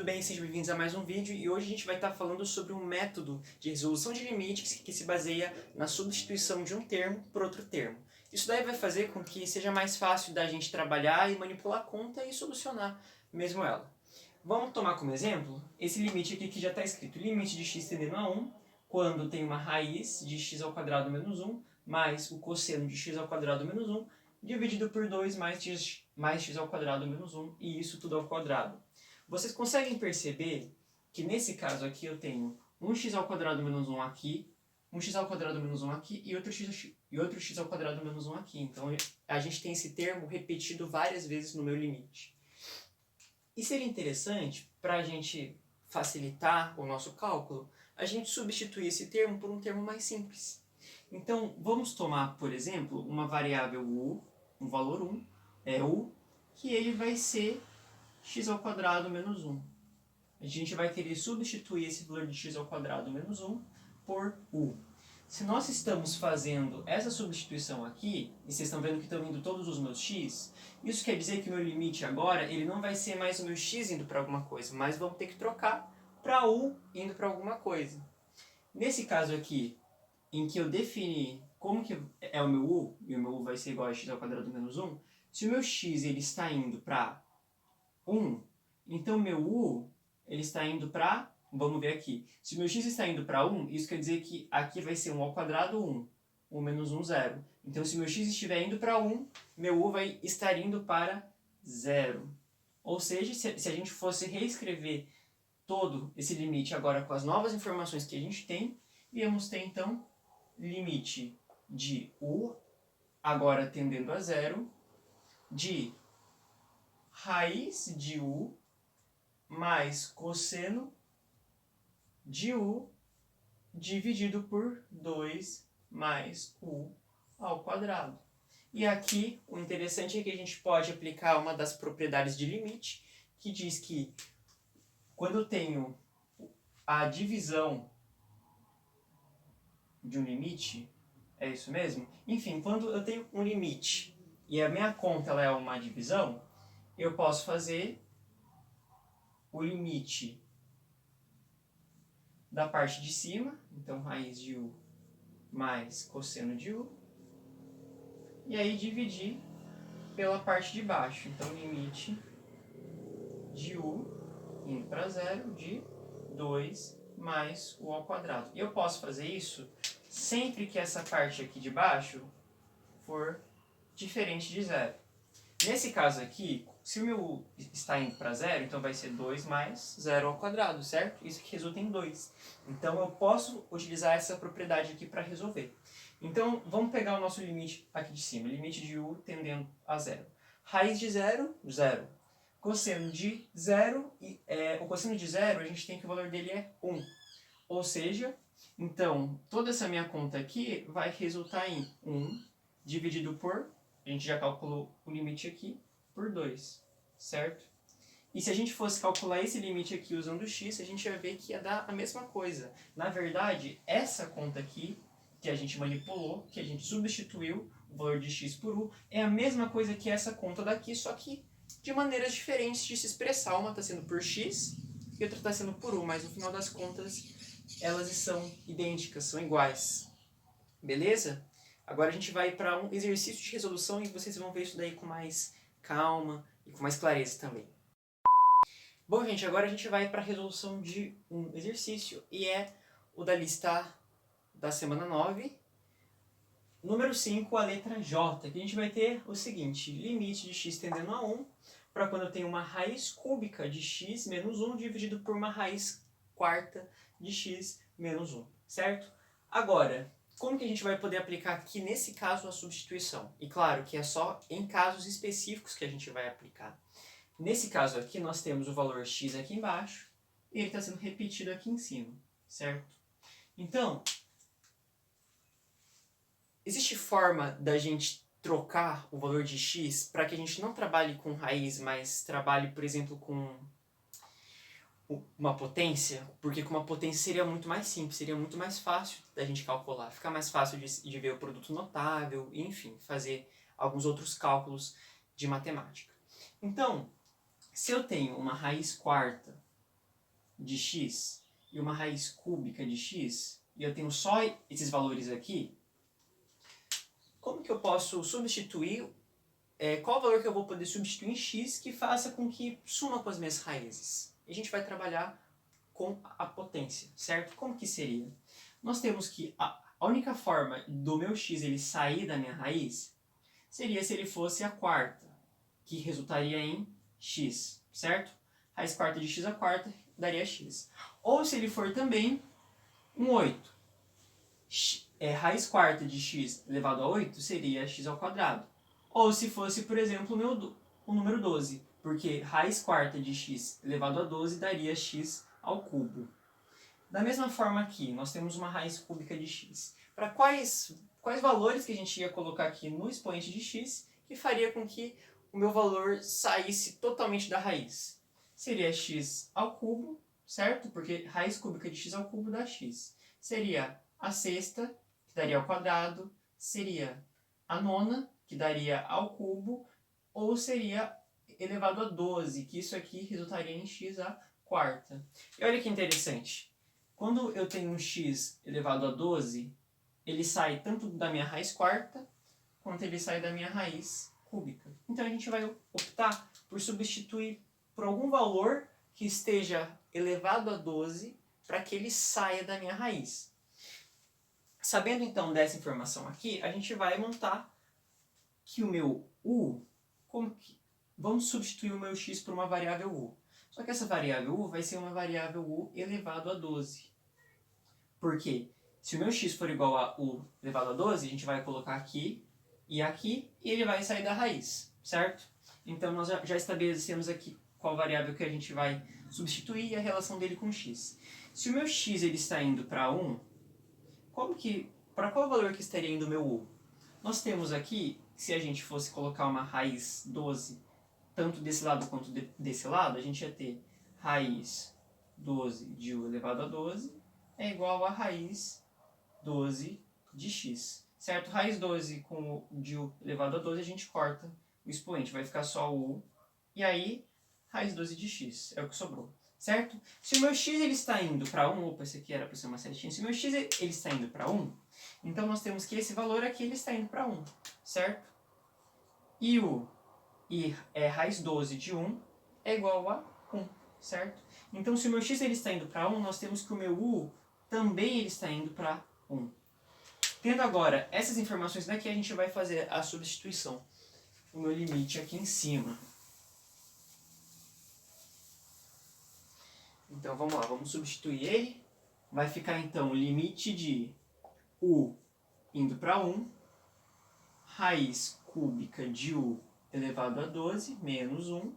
tudo bem? Sejam bem-vindos a mais um vídeo e hoje a gente vai estar falando sobre um método de resolução de limites que se baseia na substituição de um termo por outro termo. Isso daí vai fazer com que seja mais fácil da gente trabalhar e manipular a conta e solucionar mesmo ela. Vamos tomar como exemplo esse limite aqui que já está escrito, limite de x tendendo a 1, quando tem uma raiz de x ao quadrado menos 1, mais o cosseno de x ao quadrado menos 1, dividido por 2 mais x ao quadrado menos 1, e isso tudo ao quadrado. Vocês conseguem perceber que nesse caso aqui eu tenho 1x ao quadrado menos 1 aqui, 1x ao quadrado menos 1 aqui e outro x ao quadrado menos 1 aqui. Então a gente tem esse termo repetido várias vezes no meu limite. E seria interessante, para a gente facilitar o nosso cálculo, a gente substituir esse termo por um termo mais simples. Então vamos tomar, por exemplo, uma variável u, um valor 1, u, que ele vai ser x ao quadrado menos 1. A gente vai querer substituir esse valor de x ao quadrado menos 1 por u. Se nós estamos fazendo essa substituição aqui, e vocês estão vendo que estão indo todos os meus x, isso quer dizer que o meu limite agora ele não vai ser mais o meu x indo para alguma coisa, mas vamos ter que trocar para u indo para alguma coisa. Nesse caso aqui, em que eu defini como que é o meu u, e o meu u vai ser igual a x ao quadrado menos 1, se o meu x ele está indo para 1, então meu u ele está indo para, vamos ver aqui, se meu x está indo para 1, isso quer dizer que aqui vai ser 1 ao quadrado 1, 1 menos 1, 0. Então se meu x estiver indo para 1, meu u vai estar indo para 0. Ou seja, se a gente fosse reescrever todo esse limite agora com as novas informações que a gente tem, íamos ter então limite de u, agora tendendo a 0, de raiz de u mais cosseno de u dividido por 2 mais u ao quadrado. E aqui o interessante é que a gente pode aplicar uma das propriedades de limite, que diz que quando eu tenho a divisão de um limite, é isso mesmo? Enfim, quando eu tenho um limite e a minha conta ela é uma divisão, eu posso fazer o limite da parte de cima, então raiz de u mais cosseno de u, e aí dividir pela parte de baixo. Então limite de u indo para 0 de 2 mais u ao quadrado. E eu posso fazer isso sempre que essa parte aqui de baixo for diferente de 0. Nesse caso aqui, se o meu u está indo para 0, então vai ser 2 mais 0 ao quadrado, certo? Isso que resulta em 2. Então eu posso utilizar essa propriedade aqui para resolver. Então vamos pegar o nosso limite aqui de cima, limite de u tendendo a 0. Raiz de 0, 0. Cosseno de 0, o cosseno de 0 a gente tem que o valor dele é 1. Ou seja, então toda essa minha conta aqui vai resultar em 1 dividido por, a gente já calculou o limite aqui, por 2, certo? E se a gente fosse calcular esse limite aqui usando o x, a gente ia ver que ia dar a mesma coisa. Na verdade, essa conta aqui, que a gente manipulou, que a gente substituiu o valor de x por u, é a mesma coisa que essa conta daqui, só que de maneiras diferentes de se expressar. Uma está sendo por x e outra está sendo por u, mas no final das contas elas são idênticas, são iguais. Beleza? Agora a gente vai para um exercício de resolução e vocês vão ver isso daí com mais calma e com mais clareza também. Bom, gente, agora a gente vai para a resolução de um exercício e é o da lista da semana 9, número 5, a letra J, que a gente vai ter o seguinte, limite de x tendendo a 1, para quando eu tenho uma raiz cúbica de x menos 1 dividido por uma raiz quarta de x menos 1, certo? Agora, como que a gente vai poder aplicar aqui, nesse caso, a substituição? E claro que é só em casos específicos que a gente vai aplicar. Nesse caso aqui, nós temos o valor x aqui embaixo e ele está sendo repetido aqui em cima, certo? Então, existe forma da gente trocar o valor de x para que a gente não trabalhe com raiz, mas trabalhe, por exemplo, com uma potência, porque com uma potência seria muito mais simples, seria muito mais fácil da gente calcular, fica mais fácil de ver o produto notável, e, enfim, fazer alguns outros cálculos de matemática. Então, se eu tenho uma raiz quarta de x e uma raiz cúbica de x, e eu tenho só esses valores aqui, como que eu posso substituir, qual o valor que eu vou poder substituir em x que faça com que suma com as minhas raízes? E a gente vai trabalhar com a potência, certo? Como que seria? Nós temos que a única forma do meu x ele sair da minha raiz seria se ele fosse a quarta, que resultaria em x, certo? Raiz quarta de x à quarta daria x. Ou se ele for também um 8. Raiz quarta de x elevado a 8 seria x ao quadrado. Ou se fosse, por exemplo, o número 12, porque raiz quarta de x elevado a 12 daria x ao cubo. Da mesma forma aqui, nós temos uma raiz cúbica de x. Para quais valores que a gente ia colocar aqui no expoente de x que faria com que o meu valor saísse totalmente da raiz? Seria x ao cubo, certo? Porque raiz cúbica de x ao cubo dá x. Seria a sexta, que daria ao quadrado, seria a nona, que daria ao cubo, ou seria elevado a 12, que isso aqui resultaria em x à quarta. E olha que interessante. Quando eu tenho um x elevado a 12, ele sai tanto da minha raiz quarta, quanto ele sai da minha raiz cúbica. Então a gente vai optar por substituir por algum valor que esteja elevado a 12 para que ele saia da minha raiz. Sabendo então dessa informação aqui, a gente vai montar que o meu u, vamos substituir o meu x por uma variável u. Só que essa variável u vai ser uma variável u elevado a 12. Por quê? Se o meu x for igual a u elevado a 12, a gente vai colocar aqui, e ele vai sair da raiz, certo? Então nós já estabelecemos aqui qual variável que a gente vai substituir e a relação dele com x. Se o meu x ele está indo para 1, para qual valor que estaria indo o meu u? Nós temos aqui, se a gente fosse colocar uma raiz 12, tanto desse lado quanto desse lado, a gente ia ter raiz 12 de u elevado a 12 é igual a raiz 12 de x, certo? Raiz 12 com o de u elevado a 12 a gente corta o expoente, vai ficar só o u, e aí raiz 12 de x é o que sobrou, certo? Se o meu x ele está indo para 1, opa, esse aqui era para ser uma setinha, se o meu x ele está indo para 1, então nós temos que esse valor aqui ele está indo para 1, certo? E raiz 12 de 1 é igual a 1, certo? Então se o meu x ele está indo para 1, nós temos que o meu u também ele está indo para 1. Tendo agora essas informações daqui, a gente vai fazer a substituição. O meu limite aqui em cima. Então vamos lá, vamos substituir ele. Vai ficar então o limite de u indo para 1, raiz cúbica de u elevado a 12 menos 1,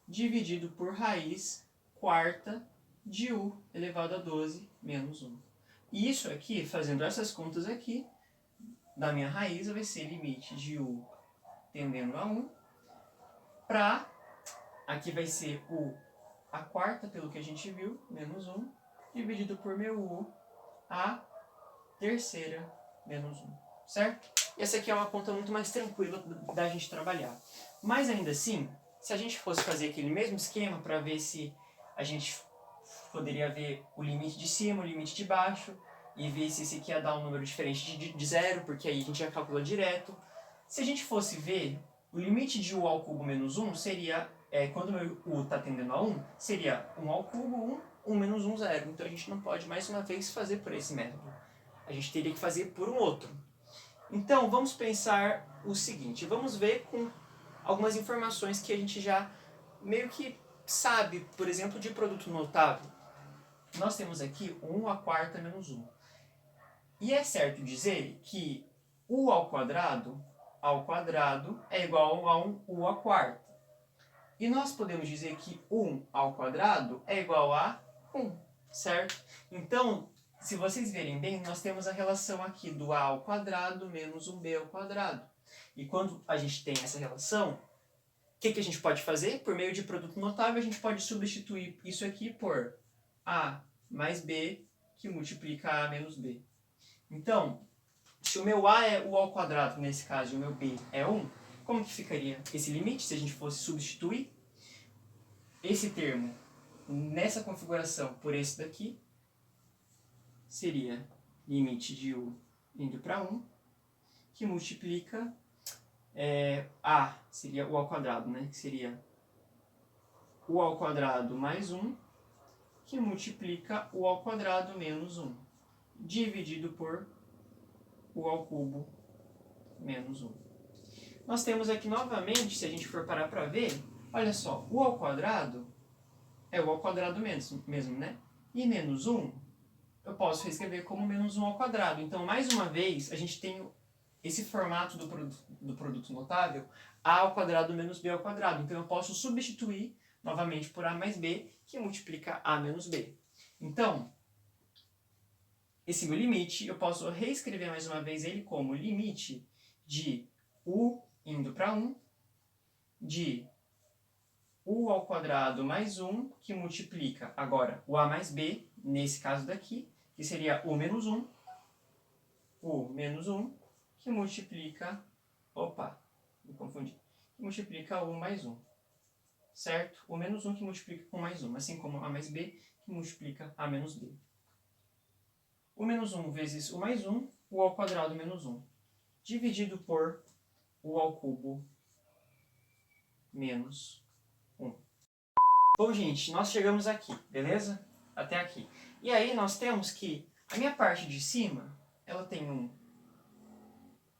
dividido por raiz quarta de u elevado a 12 menos 1. E isso aqui, fazendo essas contas aqui, da minha raiz vai ser limite de u tendendo a 1 para, aqui vai ser u a quarta, pelo que a gente viu, menos 1, dividido por meu u a terceira menos 1, certo? E essa aqui é uma conta muito mais tranquila da gente trabalhar. Mas ainda assim, se a gente fosse fazer aquele mesmo esquema para ver se a gente poderia ver o limite de cima, o limite de baixo, e ver se esse aqui ia dar um número diferente de zero, porque aí a gente já calcula direto. Se a gente fosse ver, o limite de u ao cubo menos 1 seria, quando o meu u está tendendo a 1, seria 1 ao cubo, 1 menos 1, 0. Então a gente não pode mais uma vez fazer por esse método. A gente teria que fazer por um outro. Então vamos pensar o seguinte, vamos ver com algumas informações que a gente já meio que sabe, por exemplo, de produto notável. Nós temos aqui 1 à quarta menos 1. E é certo dizer que u ao quadrado é igual a 1 u à quarta. E nós podemos dizer que 1 ao quadrado é igual a 1, certo? Então, se vocês verem bem, nós temos a relação aqui do a ao quadrado menos 1b ao quadrado. E quando a gente tem essa relação, o que a gente pode fazer? Por meio de produto notável, a gente pode substituir isso aqui por a mais b, que multiplica a menos b. Então, se o meu a é u ao quadrado, nesse caso, e o meu b é 1, como que ficaria esse limite se a gente fosse substituir esse termo nessa configuração por esse daqui, seria limite de u indo para 1, que multiplica a, seria u ao quadrado, né? Que seria u ao quadrado mais 1, que multiplica u ao quadrado menos 1, dividido por u ao cubo menos 1. Nós temos aqui novamente, se a gente for parar para ver, olha só, u ao quadrado é u ao quadrado mesmo, né? E menos 1, eu posso reescrever como menos 1 ao quadrado. Então, mais uma vez, a gente tem esse formato do produto notável, a ao quadrado menos b ao quadrado. Então, eu posso substituir novamente por a mais b, que multiplica a menos b. Então, esse meu limite, eu posso reescrever mais uma vez ele como limite de u indo para 1, de u ao quadrado mais 1, que multiplica agora o a mais b, nesse caso daqui, que seria u menos 1, que multiplica, me confundi, que multiplica u mais 1, certo? U menos 1 que multiplica com mais 1, assim como a mais b, que multiplica a menos b. U menos 1 vezes u mais 1, u ao quadrado menos 1, dividido por u ao cubo menos 1. Bom, gente, nós chegamos aqui, beleza? Até aqui. E aí nós temos que a minha parte de cima, ela tem um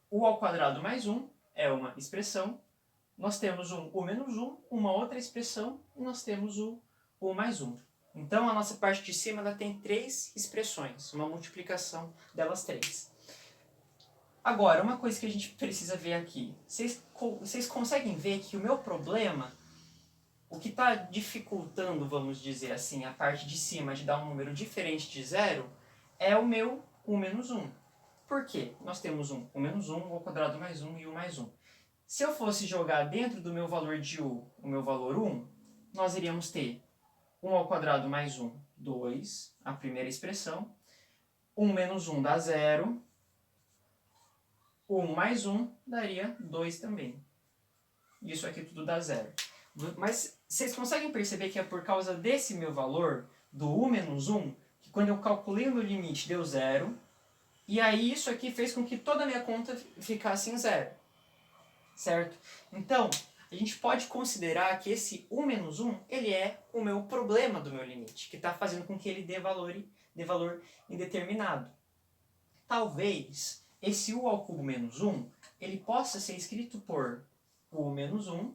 u ao quadrado mais 1, é uma expressão. Nós temos um u menos 1, uma outra expressão, e nós temos o u mais 1. Então, a nossa parte de cima ela tem 3 expressões, uma multiplicação delas 3. Agora, uma coisa que a gente precisa ver aqui. Vocês conseguem ver que o meu problema, o que está dificultando, vamos dizer assim, a parte de cima de dar um número diferente de 0, é o meu u menos 1. Por quê? Nós temos um u menos 1, u ao quadrado mais 1 e u mais 1. Se eu fosse jogar dentro do meu valor de u, o meu valor 1, nós iríamos ter 1 ao quadrado mais 1, 2, a primeira expressão. 1 menos 1 dá 0. 1 mais 1 daria 2 também. Isso aqui tudo dá 0. Mas vocês conseguem perceber que é por causa desse meu valor, do u menos 1, que quando eu calculei o meu limite deu 0, e aí isso aqui fez com que toda a minha conta ficasse em 0. Certo? Então, a gente pode considerar que esse u menos 1, ele é o meu problema do meu limite, que está fazendo com que ele dê valor indeterminado. Talvez esse u ao cubo menos 1, ele possa ser escrito por u menos 1,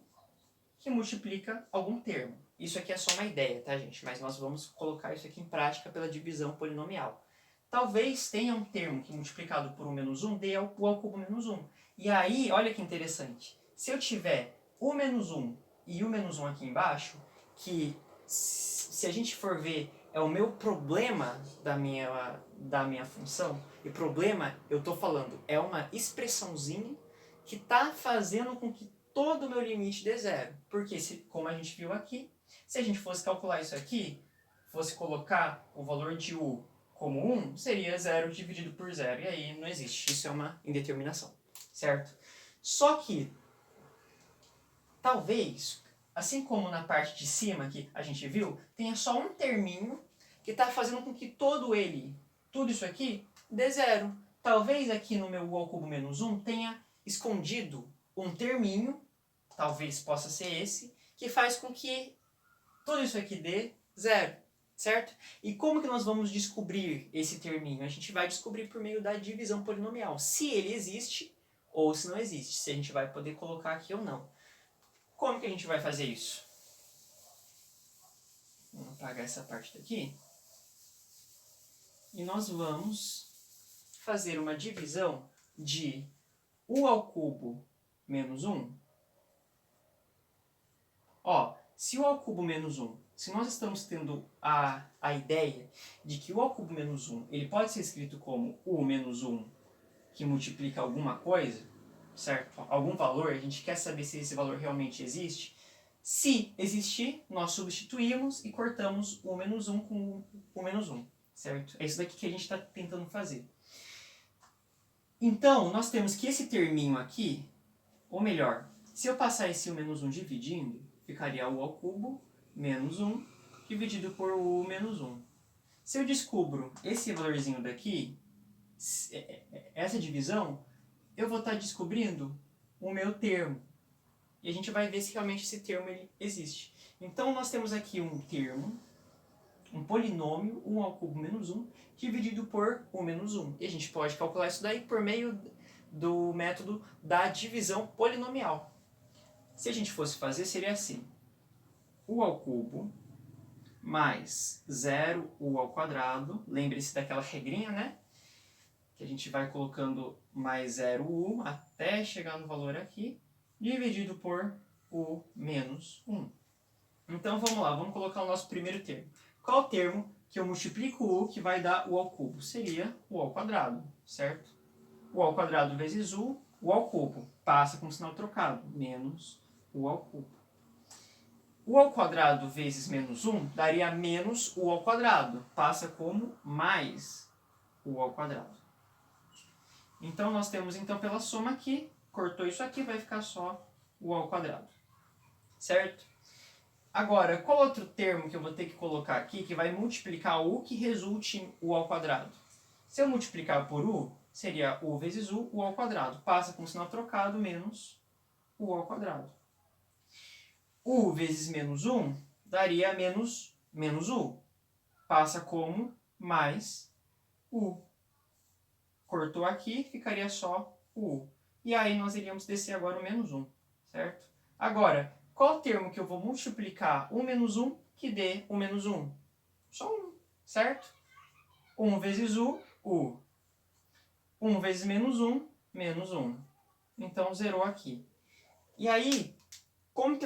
que multiplica algum termo. Isso aqui é só uma ideia, tá, gente? Mas nós vamos colocar isso aqui em prática pela divisão polinomial. Talvez tenha um termo que multiplicado por u menos 1 dê u ao cubo menos 1. E aí, olha que interessante. Se eu tiver u menos 1 e u menos 1 aqui embaixo, que se a gente for ver é o meu problema da minha função, e problema, eu estou falando, é uma expressãozinha que está fazendo com que todo o meu limite dê 0. Porque, como a gente viu aqui, se a gente fosse calcular isso aqui, fosse colocar o valor de u como 1, seria 0 dividido por 0. E aí não existe. Isso é uma indeterminação. Certo? Só que, talvez, assim como na parte de cima que a gente viu, tenha só um terminho que está fazendo com que tudo isso aqui, dê 0. Talvez aqui no meu u ao cubo menos 1 tenha escondido um terminho, talvez possa ser esse, que faz com que tudo isso aqui dê 0. Certo? E como que nós vamos descobrir esse terminho? A gente vai descobrir por meio da divisão polinomial. Se ele existe ou se não existe. Se a gente vai poder colocar aqui ou não. Como que a gente vai fazer isso? Vamos apagar essa parte daqui. E nós vamos fazer uma divisão de u ao cubo menos 1. Ó, se u ao cubo menos 1, se nós estamos tendo a ideia de que u ao cubo menos 1 ele pode ser escrito como u menos 1 que multiplica alguma coisa, certo? Algum valor, a gente quer saber se esse valor realmente existe. Se existir, nós substituímos e cortamos o menos 1 com o menos 1, certo? É isso daqui que a gente está tentando fazer. Então, nós temos que esse terminho aqui, ou melhor, se eu passar esse u menos 1 dividindo, ficaria u ao cubo menos 1, dividido por u menos 1. Se eu descubro esse valorzinho daqui, essa divisão, eu vou estar descobrindo o meu termo. E a gente vai ver se realmente esse termo ele existe. Então, nós temos aqui um termo, um polinômio, 1 ao cubo menos 1, dividido por u menos 1. E a gente pode calcular isso daí por meio do método da divisão polinomial. Se a gente fosse fazer, seria assim. U ao cubo mais 0u ao quadrado. Lembre-se daquela regrinha, né? Que a gente vai colocando mais 0u até chegar no valor aqui, dividido por u menos 1. Então, vamos lá, vamos colocar o nosso primeiro termo. Qual o termo que eu multiplico u que vai dar u ao cubo? Seria u ao quadrado, certo? U ao quadrado vezes u ao cubo. Passa com o sinal trocado, menos u ao cubo. U ao quadrado vezes menos 1 daria menos u ao quadrado. Passa como mais u ao quadrado. Então, nós temos, então, pela soma aqui, cortou isso aqui, vai ficar só u ao quadrado. Certo? Agora, qual outro termo que eu vou ter que colocar aqui que vai multiplicar u que resulte em u ao quadrado? Se eu multiplicar por u, seria u vezes u ao quadrado. Passa com o sinal trocado, menos u ao quadrado. U vezes menos 1 daria menos u. Passa como mais u. Cortou aqui, ficaria só u. E aí nós iríamos descer agora o menos 1, certo? Agora, qual termo que eu vou multiplicar o menos 1 que dê o menos 1? Só 1, certo? 1 vezes u. 1 vezes menos 1, menos 1. Então, zerou aqui. E aí, como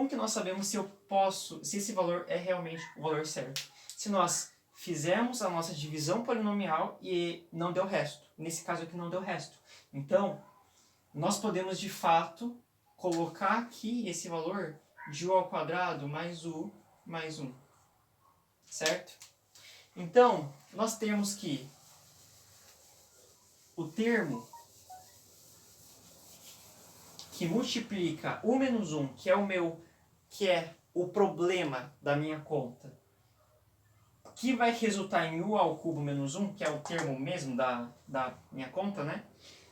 que nós sabemos se esse valor é realmente o valor certo? Se nós fizemos a nossa divisão polinomial e não deu resto. Nesse caso aqui não deu resto. Então, nós podemos de fato colocar aqui esse valor de u ao quadrado mais u mais 1. Certo? Então, nós temos que o termo que multiplica u menos 1, que é o problema da minha conta, que vai resultar em u ao cubo menos 1, que é o termo mesmo da minha conta, né?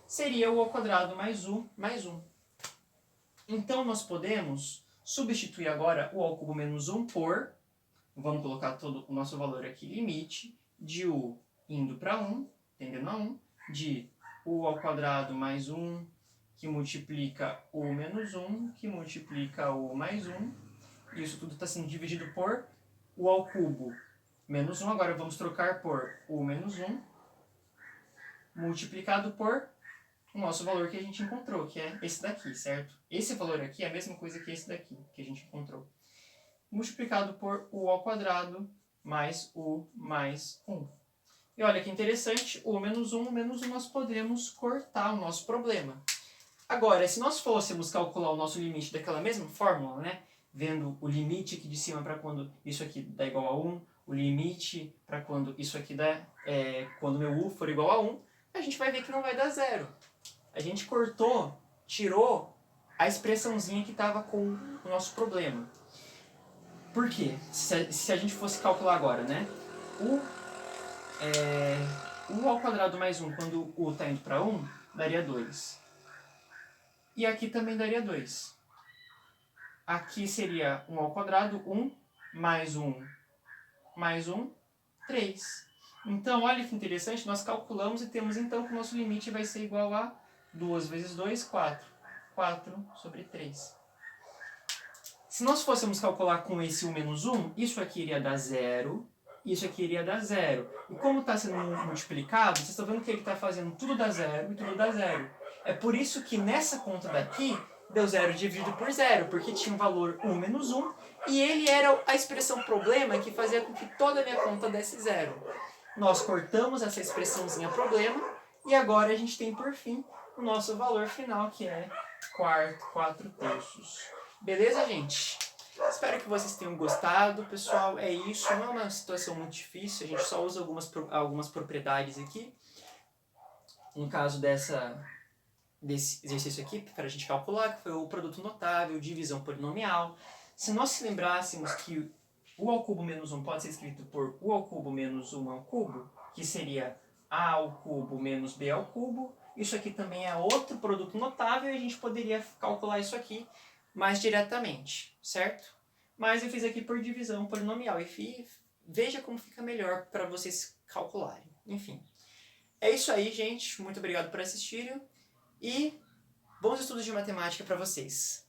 Seria u ao quadrado mais u mais 1. Então, nós podemos substituir agora u ao cubo menos 1 por, vamos colocar todo o nosso valor aqui, limite de u indo para 1, tendendo a 1, de u ao quadrado mais 1, que multiplica u menos 1, que multiplica u mais 1. Isso tudo está sendo dividido por u ao cubo menos 1. Agora vamos trocar por u menos 1, multiplicado por o nosso valor que a gente encontrou, que é esse daqui, certo? Esse valor aqui é a mesma coisa que esse daqui, que a gente encontrou. Multiplicado por u ao quadrado mais u mais 1. E olha que interessante, u menos 1 nós podemos cortar o nosso problema. Agora, se nós fôssemos calcular o nosso limite daquela mesma fórmula, né? Vendo o limite aqui de cima para quando isso aqui dá igual a 1, o limite para quando isso aqui dá, quando meu u for igual a 1, a gente vai ver que não vai dar zero. A gente cortou, tirou a expressãozinha que estava com o nosso problema. Por quê? Se a gente fosse calcular agora, né? U ao quadrado mais 1, quando u está indo para 1, daria 2. E aqui também daria 2. Aqui seria 1 ao quadrado, 1, mais 1, mais 1, 3. Então, olha que interessante, nós calculamos e temos então que o nosso limite vai ser igual a 2 vezes 2, 4. 4 sobre 3. Se nós fôssemos calcular com esse 1 menos 1, isso aqui iria dar 0, isso aqui iria dar 0. E como está sendo multiplicado, vocês estão vendo que ele está fazendo tudo dar 0 e tudo dar 0. É por isso que nessa conta daqui, deu 0 dividido por 0, porque tinha um valor 1 menos 1, e ele era a expressão problema que fazia com que toda a minha conta desse 0. Nós cortamos essa expressãozinha problema, e agora a gente tem, por fim, o nosso valor final, que é 4 terços. Beleza, gente? Espero que vocês tenham gostado, pessoal. É isso, não é uma situação muito difícil, a gente só usa algumas propriedades aqui. No caso desse exercício aqui, para a gente calcular, que foi o produto notável, divisão polinomial. Se nós se lembrássemos que u ao cubo menos 1 pode ser escrito por u ao cubo menos 1 ao cubo, que seria a ao cubo menos b ao cubo. Isso aqui também é outro produto notável e a gente poderia calcular isso aqui mais diretamente, certo? Mas eu fiz aqui por divisão polinomial e veja como fica melhor para vocês calcularem. Enfim, é isso aí, gente. Muito obrigado por assistirem e bons estudos de matemática para vocês.